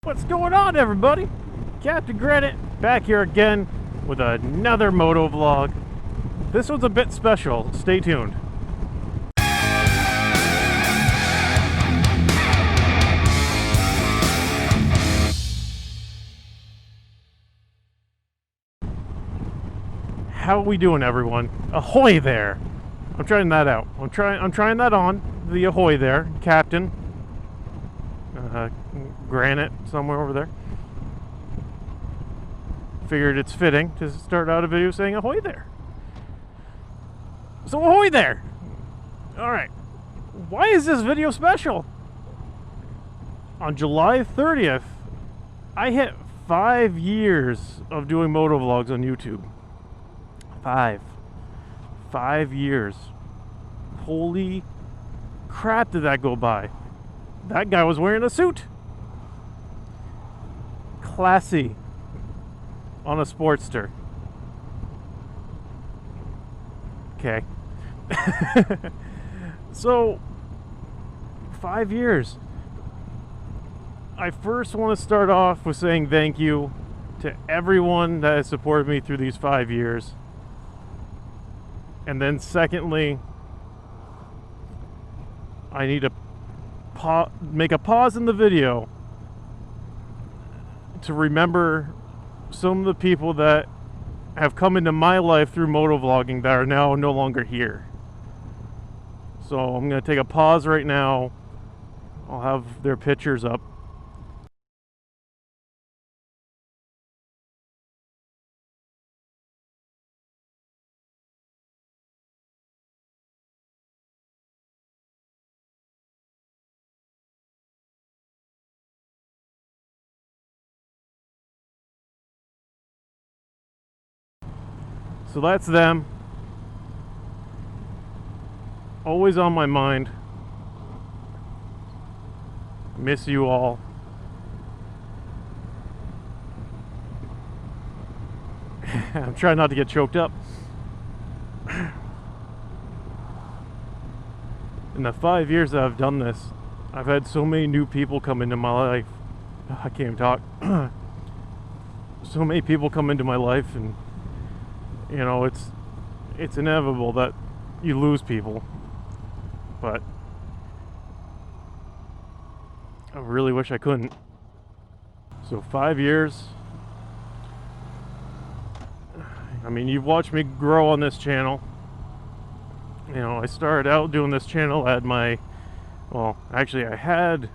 What's going on, everybody? Captain Granite back here again with another moto vlog. This one's a bit special. Stay tuned. How are we doing, everyone? Ahoy there! I'm trying that out. I'm trying that on. The ahoy there, Captain. Granite somewhere over there. Figured it's fitting to start out a video saying ahoy there. So ahoy there! Alright. Why is this video special? On July 30th, I hit 5 years of doing motovlogs on YouTube. 5 years. Holy crap, did that go by. That guy was wearing a suit. Classy. On a Sportster. Okay. So, 5 years. I first want to start off with saying thank you to everyone that has supported me through these 5 years. And then secondly, I need to make a pause in the video to remember some of the people that have come into my life through motovlogging that are now no longer here. So I'm going to take a pause right now. I'll have their pictures up. So that's them. Always on my mind. Miss you all. I'm trying not to get choked up. In the 5 years that I've done this, I've had so many new people come into my life. I can't even talk. So many people come into my life, and you know, it's inevitable that you lose people, but I really wish I couldn't. So 5 years. I mean, you've watched me grow on this channel. You know, I started out doing this channel at well, actually I had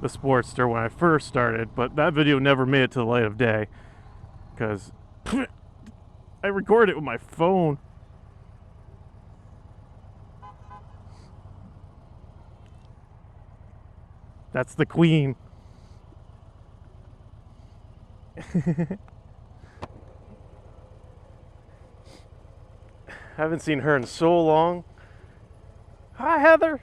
the Sportster when I first started, but that video never made it to the light of day because I recorded it with my phone. That's the queen. Haven't seen her in so long. Hi, Heather.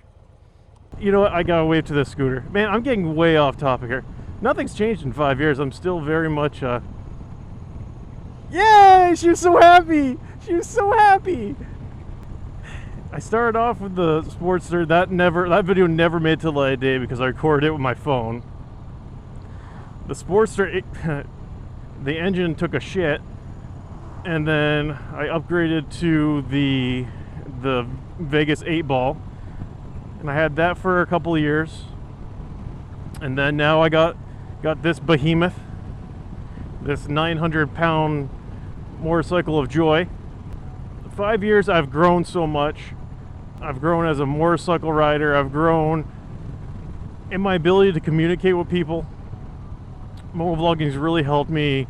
You know what? I gotta wave to this scooter. Man, I'm getting way off topic here. Nothing's changed in 5 years. I'm still very much yay! She was so happy! She was so happy! I started off with the Sportster. That video never made it to the light of day because I recorded it with my phone. The Sportster, the engine took a shit, and then I upgraded to the Vegas 8-ball, and I had that for a couple of years, and then now I got this behemoth, this 900-pound motorcycle of joy. 5 years I've grown so much. I've grown as a motorcycle rider. I've grown in my ability to communicate with people. Motovlogging has really helped me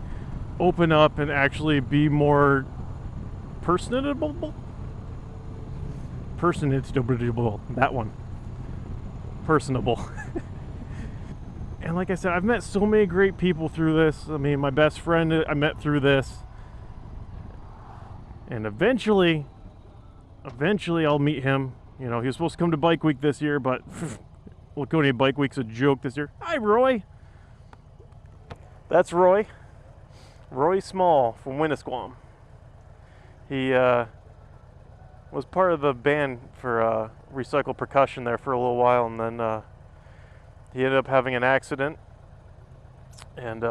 open up and actually be more personable. That one. Personable. And like I said, I've met so many great people through this. I mean, my best friend I met through this. And eventually I'll meet him. You know, he was supposed to come to Bike Week this year, but Laconia Bike Week's a joke this year. Hi, Roy. That's Roy. Roy Small from Winnisquam. He was part of the band for Recycle Percussion there for a little while, and then he ended up having an accident and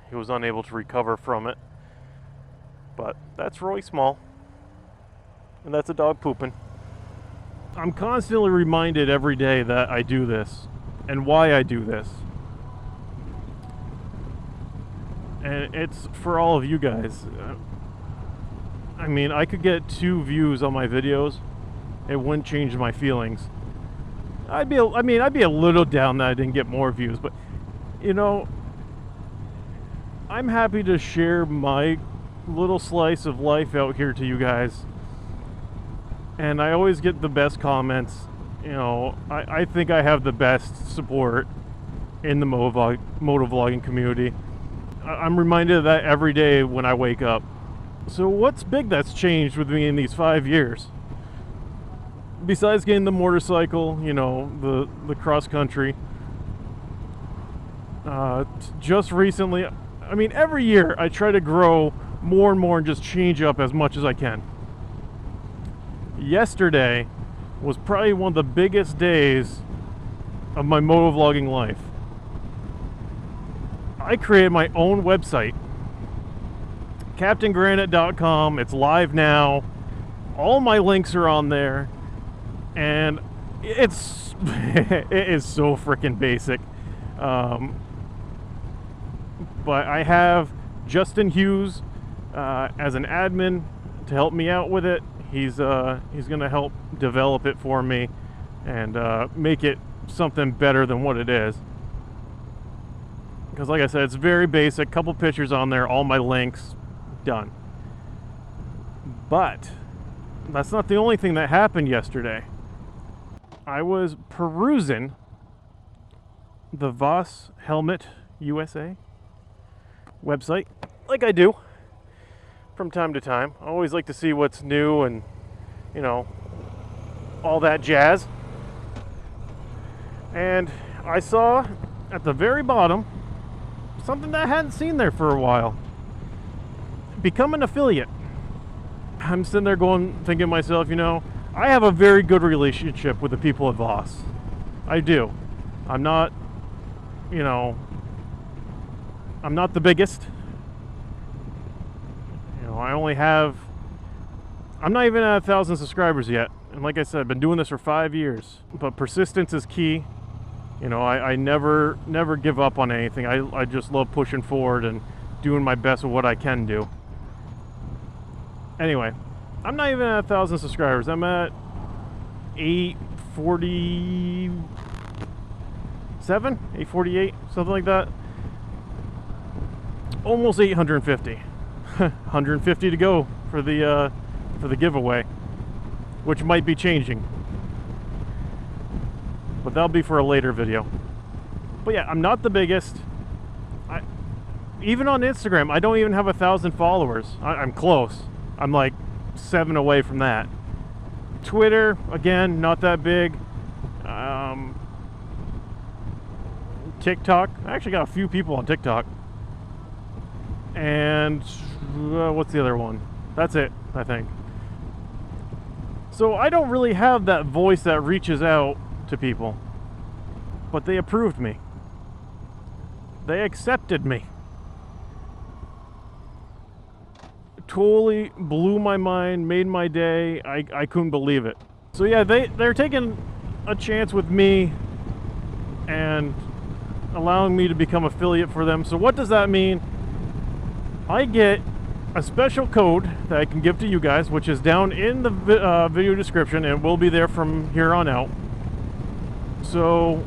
he was unable to recover from it. But that's really small, and that's a dog pooping. I'm constantly reminded every day that I do this and why I do this. And it's for all of you guys. I mean, I could get 2 views on my videos. It wouldn't change my feelings. I'd be a little down that I didn't get more views, but you know, I'm happy to share my little slice of life out here to you guys. And I always get the best comments. You know, I think I have the best support in the motovlogging community. I'm reminded of that every day when I wake up. So what's big that's changed with me in these 5 years? Besides getting the motorcycle, you know, the cross country. Just recently, I mean, every year I try to grow more and more and just change up as much as I can. Yesterday was probably one of the biggest days of my motovlogging life. I created my own website, CaptainGranite.com. It's live now. All my links are on there, and it's it is so freaking basic. But I have Justin Hughes as an admin to help me out with it. He's gonna help develop it for me and make it something better than what it is. Because like I said, it's very basic. Couple pictures on there, all my links, done. But that's not the only thing that happened yesterday. I was perusing the Voss Helmet USA website, like I do from time to time. I always like to see what's new and, you know, all that jazz. And I saw at the very bottom something that I hadn't seen there for a while. Become an affiliate. I'm sitting there thinking to myself, you know, I have a very good relationship with the people at Voss. I do. I'm not, you know, I'm not the biggest. You know, I'm not even at 1,000 subscribers yet. And like I said, I've been doing this for 5 years. But persistence is key. You know, I never give up on anything. I just love pushing forward and doing my best with what I can do. Anyway, I'm not even at 1,000 subscribers. I'm at 847, 848, something like that. Almost 850. 150 to go for the giveaway, which might be changing. But that'll be for a later video. But yeah, I'm not the biggest. Even on Instagram, I don't even have 1,000 followers. I'm close. I'm like 7 away from that. Twitter, again, not that big. TikTok, I actually got a few people on TikTok. And what's the other one? That's it, I think. So I don't really have that voice that reaches out to people, but they approved me. They accepted me. Totally blew my mind, made my day. I couldn't believe it. So yeah, they're taking a chance with me and allowing me to become affiliate for them. So what does that mean? I get a special code that I can give to you guys, which is down in the video description, and will be there from here on out. So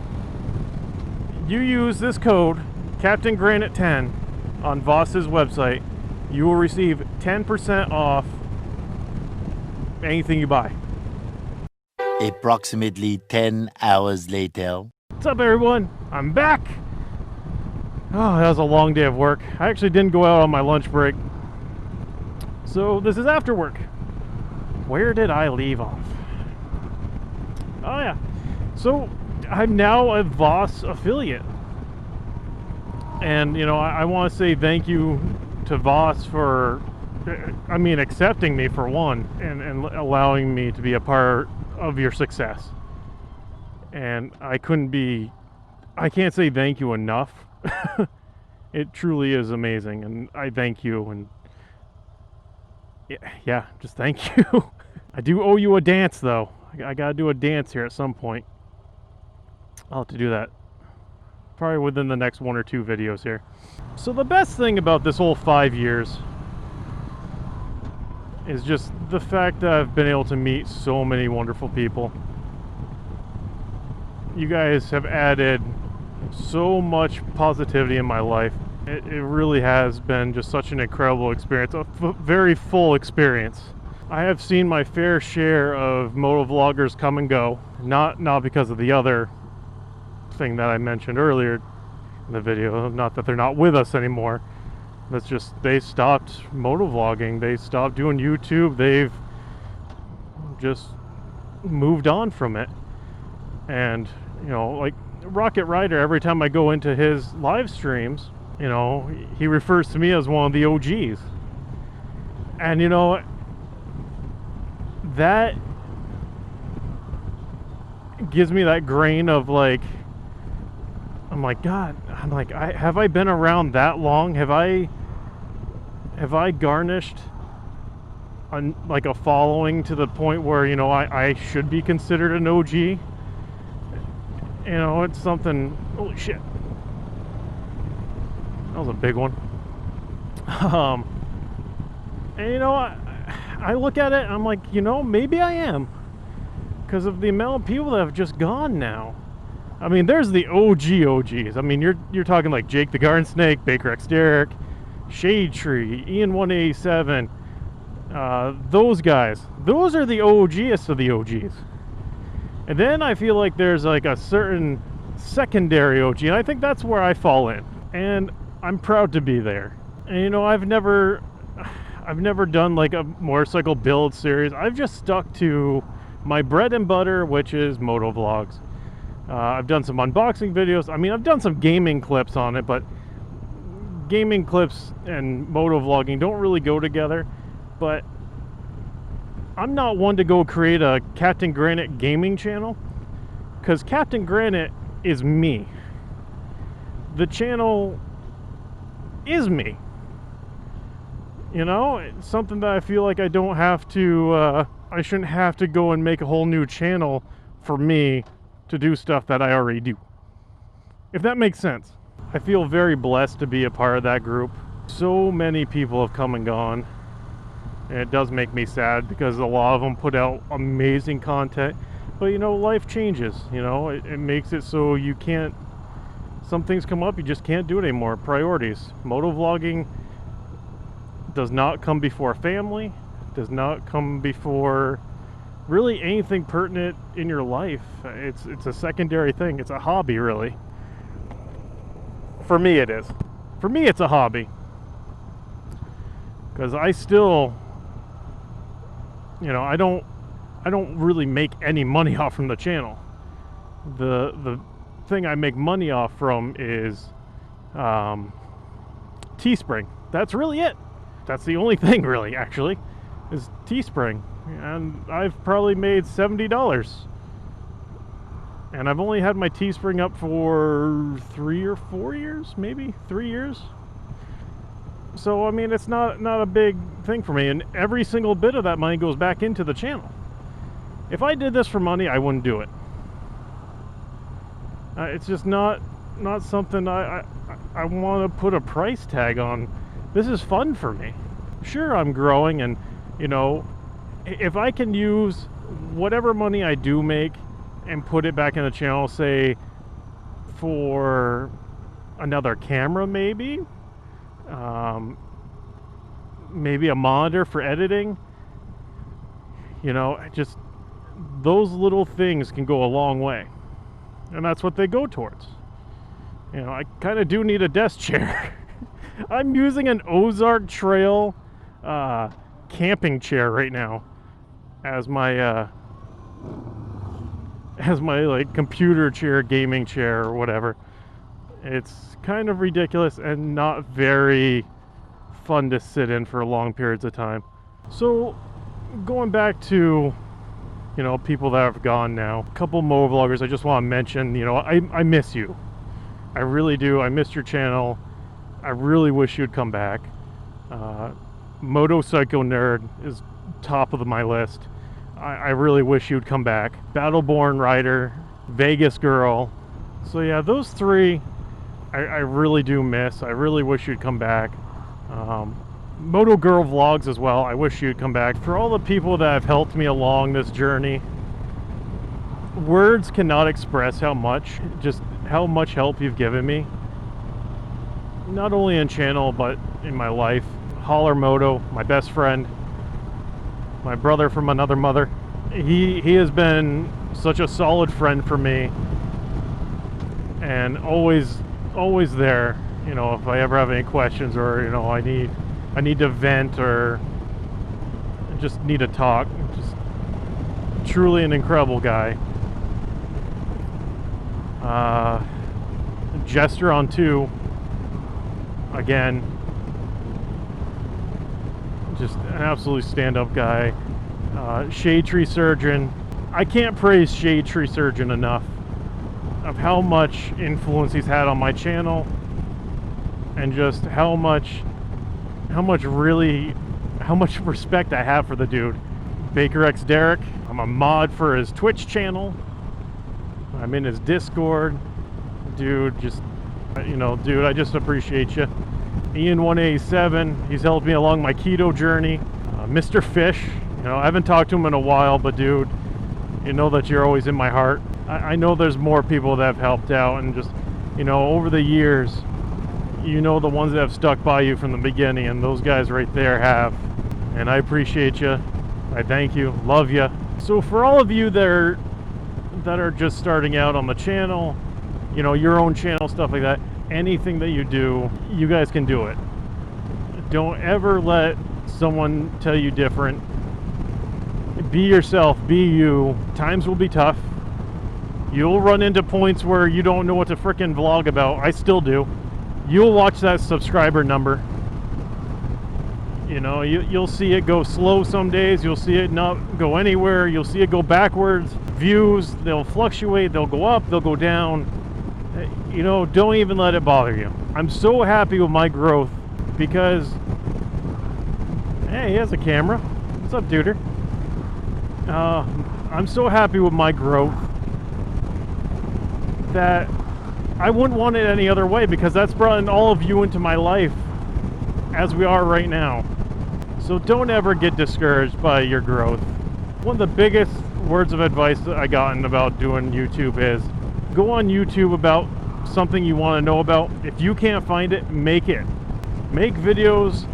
you use this code, Captain Granite 10, on Voss's website. You will receive 10% off anything you buy. Approximately 10 hours later. What's up, everyone? I'm back. Oh, that was a long day of work. I actually didn't go out on my lunch break. So this is after work. Where did I leave off? Oh yeah. So I'm now a Voss affiliate. And you know, I want to say thank you to Voss for, I mean, accepting me for one, and allowing me to be a part of your success. And I can't say thank you enough. It truly is amazing, and I thank you. And yeah, just thank you. I do owe you a dance, though. I gotta do a dance here at some point. I'll have to do that probably within the next 1 or 2 videos here. So the best thing about this whole 5 years is just the fact that I've been able to meet so many wonderful people. You guys have added so much positivity in my life. It really has been just such an incredible experience, a very full experience. I have seen my fair share of motovloggers come and go, not because of the other thing that I mentioned earlier in the video, not that they're not with us anymore. That's just, they stopped motovlogging, they stopped doing YouTube, they've just moved on from it. And, you know, like Rocket Rider, every time I go into his live streams, you know, he refers to me as one of the OGs. And, you know, that gives me that grain of like, I'm like, God, I'm like, have I been around that long? Have I garnished like a following to the point where, you know, I should be considered an OG? You know, it's something. Holy shit, that was a big one. And you know, I look at it and I'm like, you know, maybe I am, because of the amount of people that have just gone now. I mean, there's the OGs. I mean, you're talking like Jake the Garden Snake, Baker X Derek, Shade Tree, Ian 187, those guys. Those are the OGs of the OGs. And then I feel like there's like a certain secondary OG, and I think that's where I fall in. And I'm proud to be there. And you know, I've never done like a motorcycle build series. I've just stuck to my bread and butter, which is motovlogs. I've done some unboxing videos. I mean, I've done some gaming clips on it, but gaming clips and motovlogging don't really go together. But I'm not one to go create a Captain Granite gaming channel, because Captain Granite is me. The channel is me. You know, it's something that I feel like I don't have to, I shouldn't have to go and make a whole new channel for me to do stuff that I already do. If that makes sense. I feel very blessed to be a part of that group. So many people have come and gone. And it does make me sad, because a lot of them put out amazing content. But you know, life changes, you know, it makes it so you can't, some things come up, you just can't do it anymore. Priorities. Motovlogging does not come before family, does not come before really anything pertinent in your life. It's a secondary thing. It's a hobby, really. For me it is. For me it's a hobby. Because I still, you know, I don't really make any money off from the channel. The thing I make money off from is Teespring. That's really it. That's the only thing, really, actually, is Teespring. And I've probably made $70. And I've only had my Teespring up for 3 or 4 years, maybe 3 years. So I mean, it's not a big thing for me, and every single bit of that money goes back into the channel. If I did this for money, I wouldn't do it. It's just not something I want to put a price tag on. This is fun for me. Sure, I'm growing, and you know, if I can use whatever money I do make and put it back in the channel, say for another camera, maybe maybe a monitor for editing, you know, just those little things can go a long way, and that's what they go towards. You know, I kind of do need a desk chair. I'm using an Ozark Trail camping chair right now as my like computer chair, gaming chair, or whatever. It's kind of ridiculous and not very fun to sit in for long periods of time. So going back to, you know, people that have gone now, a couple motovloggers I just want to mention. You know, I miss you. I really do. I miss your channel. I really wish you'd come back. Motorcycle Nerd is top of my list. I really wish you'd come back. Battleborn Rider, Vegas Girl. So yeah, those three I really do miss. I really wish you'd come back. Moto Girl Vlogs as well. I wish you'd come back. For all the people that have helped me along this journey, words cannot express how much help you've given me. Not only in channel, but in my life. Holler Moto, my best friend, my brother from another mother. He has been such a solid friend for me, and always there. You know, if I ever have any questions, or you know, I need to vent, or just need to talk. Just truly an incredible guy. Jester on 2, again, just an absolutely stand-up guy. Shade Tree Surgeon, I can't praise Shade Tree Surgeon enough of how much influence he's had on my channel, and just how much respect I have for the dude. Baker X Derek, I'm a mod for his Twitch channel. I'm in his Discord. Dude, just, you know, dude, I just appreciate you. Ian 187, he's helped me along my keto journey. Mr. Fish, you know, I haven't talked to him in a while, but dude, you know that you're always in my heart. I know there's more people that have helped out, and just, you know, over the years, you know, the ones that have stuck by you from the beginning, and those guys right there have. And I appreciate you. I thank you. Love you. So for all of you that are just starting out on the channel, you know, your own channel, stuff like that, anything that you do, you guys can do it. Don't ever let someone tell you different. Be yourself, be you. Times will be tough. You'll run into points where you don't know what to frickin' vlog about. I still do. You'll watch that subscriber number. You know, you'll see it go slow some days. You'll see it not go anywhere. You'll see it go backwards. Views, they'll fluctuate. They'll go up, they'll go down. You know, don't even let it bother you. I'm so happy with my growth because, hey, he has a camera. What's up, duder? I'm so happy with my growth that I wouldn't want it any other way, because that's brought all of you into my life as we are right now. So don't ever get discouraged by your growth. One of the biggest words of advice that I gotten about doing YouTube is go on YouTube about something you want to know about. If you can't find it, make it. Make videos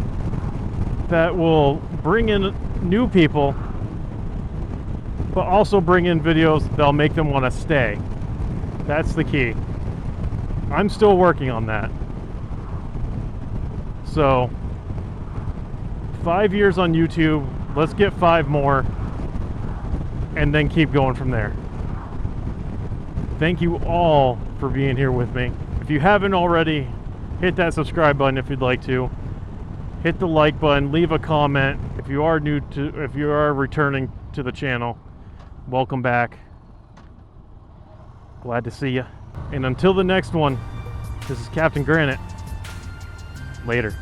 that will bring in new people, but also bring in videos that'll make them want to stay. That's the key. I'm still working on that. So 5 years on YouTube, let's get 5 more, and then keep going from there. Thank you all for being here with me. If you haven't already, hit that subscribe button if you'd like to. Hit the like button, leave a comment. If you are returning to the channel, welcome back. Glad to see you. And until the next one, this is Captain Granite. Later.